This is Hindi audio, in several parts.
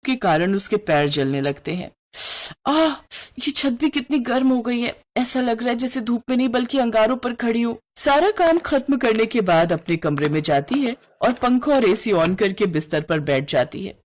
के कारण उसके पैर जलने लगते हैं। आह, ये छत भी कितनी गर्म हो गई है। ऐसा लग रहा है जैसे धूप में नहीं बल्कि अंगारों पर खड़ी हूँ। सारा काम खत्म करने के बाद अपने कमरे में जाती है और पंखा और एसी ऑन करके बिस्तर पर बैठ जाती है।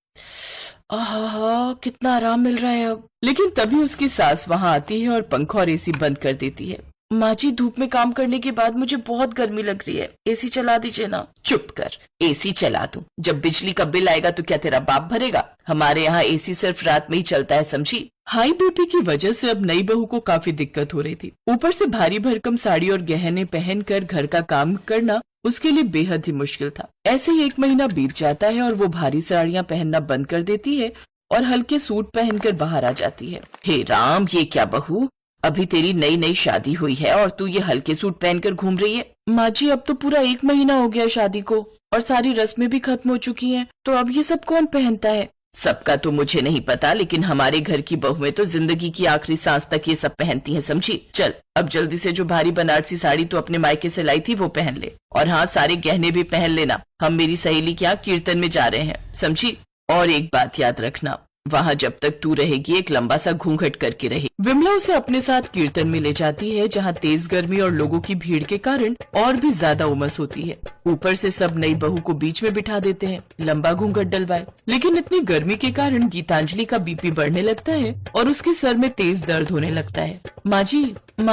आहा, कितना आराम मिल रहा है अब। लेकिन तभी उसकी सास वहां आती है और पंखा और एसी बंद कर देती है। माँ जी, धूप में काम करने के बाद मुझे बहुत गर्मी लग रही है, एसी चला दीजिए ना। चुप कर, एसी चला दूं? जब बिजली का बिल आएगा तो क्या तेरा बाप भरेगा? हमारे यहाँ एसी सिर्फ रात में ही चलता है, समझी? हाई बीपी की वजह से अब नई बहू को काफी दिक्कत हो रही थी। ऊपर से भारी भरकम साड़ी और गहने पहनकर घर का काम करना उसके लिए बेहद ही मुश्किल था। ऐसे ही 1 महीना बीत जाता है और वो भारी साड़ियाँ पहनना बंद कर देती है और हल्के सूट पहनकर बाहर आ जाती है। हे राम, ये क्या बहू, अभी तेरी नई नई शादी हुई है और तू ये हल्के सूट पहनकर घूम रही है? माँ जी, अब तो पूरा 1 महीना हो गया शादी को और सारी रस्में भी खत्म हो चुकी हैं, तो अब ये सब कौन पहनता है? सबका तो मुझे नहीं पता, लेकिन हमारे घर की बहुएं तो जिंदगी की आखिरी सांस तक ये सब पहनती हैं, समझी? चल अब जल्दी से जो भारी बनारसी साड़ी तू अपने मायके से लाई थी वो पहन ले, और हाँ, सारे गहने भी पहन लेना। हम मेरी सहेली के यहाँ कीर्तन में जा रहे हैं, समझी? और एक बात याद रखना, वहाँ जब तक तू रहेगी एक लंबा सा घूंघट करके रहे। विमला उसे अपने साथ कीर्तन में ले जाती है, जहाँ तेज गर्मी और लोगों की भीड़ के कारण और भी ज्यादा उमस होती है। ऊपर से सब नई बहू को बीच में बिठा देते हैं, लंबा घूंघट डलवाए। लेकिन इतनी गर्मी के कारण गीतांजलि का बीपी बढ़ने लगता है और उसके सर में तेज दर्द होने लगता है। माँ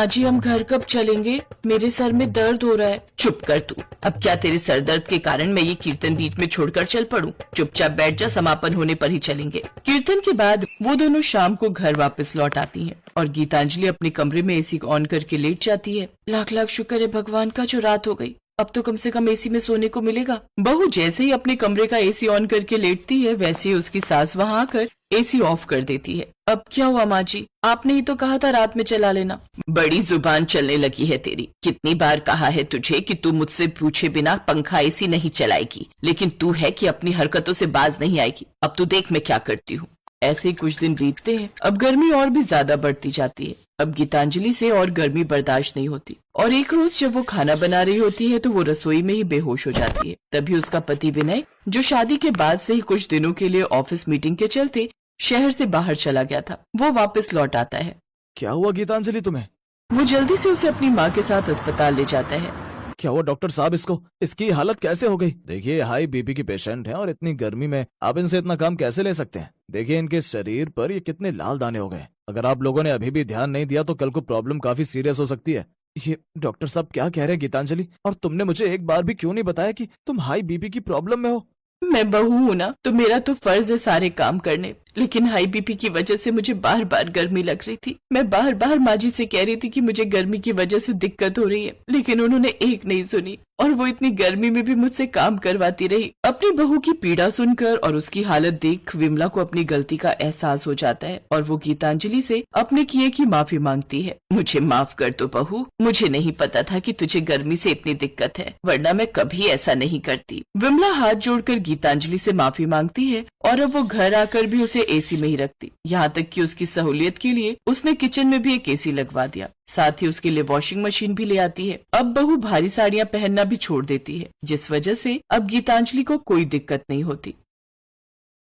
जी, हम घर कब चलेंगे? मेरे सर में दर्द हो रहा है। चुप कर तू, अब क्या तेरे सर दर्द के कारण मैं ये कीर्तन बीच में छोड़कर चल पड़ूं? चुपचाप बैठ जा, समापन होने पर ही चलेंगे। कीर्तन के बाद वो दोनों शाम को घर वापस लौट आती हैं और गीतांजलि अपने कमरे में एसी ऑन करके लेट जाती है। लाख लाख शुक्र है भगवान का जो रात हो गई, अब तो कम से कम एसी में सोने को मिलेगा। बहू जैसे ही अपने कमरे का एसी ऑन करके लेटती है, वैसे ही उसकी सास वहाँ आकर एसी ऑफ कर देती है। अब क्या हुआ माँ जी? आपने ही तो कहा था रात में चला लेना। बड़ी जुबान चलने लगी है तेरी। कितनी बार कहा है तुझे कि तू मुझसे पूछे बिना पंखा एसी नहीं चलाएगी, लेकिन तू है कि अपनी हरकतों से बाज नहीं आएगी। अब तू देख मैं क्या करती हूँ। ऐसे ही कुछ दिन बीतते हैं। अब गर्मी और भी ज्यादा बढ़ती जाती है। अब गीतांजलि से और गर्मी बर्दाश्त नहीं होती और एक रोज जब वो खाना बना रही होती है तो वो रसोई में ही बेहोश हो जाती है। तभी उसका पति विनय, जो शादी के बाद से ही कुछ दिनों के लिए ऑफिस मीटिंग के चलते शहर से बाहर चला गया था, वो वापस लौट आता है। क्या हुआ गीतांजलि तुम्हें? वो जल्दी से उसे अपनी माँ के साथ अस्पताल ले जाता है। क्या हुआ डॉक्टर साहब, इसकी हालत कैसे हो गई? देखिए, हाई बीपी की पेशेंट है और इतनी गर्मी में आप इनसे इतना काम कैसे ले सकते हैं? देखिए, इनके शरीर पर ये कितने लाल दाने हो गए। अगर आप लोगों ने अभी भी ध्यान नहीं दिया तो कल को प्रॉब्लम काफी सीरियस हो सकती है। ये डॉक्टर साहब क्या कह रहे हैं गीतांजलि? और तुमने मुझे एक बार भी क्यों नहीं बताया कि तुम हाई बीपी की प्रॉब्लम में हो? मैं बहू हूँ ना, तो मेरा तो फर्ज है सारे काम करने, लेकिन हाई बीपी की वजह से मुझे बार बार गर्मी लग रही थी। मैं बार बार माँ जी से कह रही थी कि मुझे गर्मी की वजह से दिक्कत हो रही है, लेकिन उन्होंने एक नहीं सुनी और वो इतनी गर्मी में भी मुझसे काम करवाती रही। अपनी बहू की पीड़ा सुनकर और उसकी हालत देख विमला को अपनी गलती का एहसास हो जाता है और वो गीतांजलि से अपने किए की माफी मांगती है। मुझे माफ कर दो बहू, मुझे नहीं पता था कि तुझे गर्मी से इतनी दिक्कत है, वरना मैं कभी ऐसा नहीं करती। विमला हाथ जोड़कर गीतांजलि से माफी मांगती है और अब वो घर आकर भी उसे एसी में ही रखती। यहाँ तक कि उसकी सहूलियत के लिए उसने किचन में भी एक एसी लगवा दिया, साथ ही उसके लिए वॉशिंग मशीन भी ले आती है। अब बहू भारी साड़ियाँ पहनना भी छोड़ देती है, जिस वजह से अब गीतांजलि को कोई दिक्कत नहीं होती।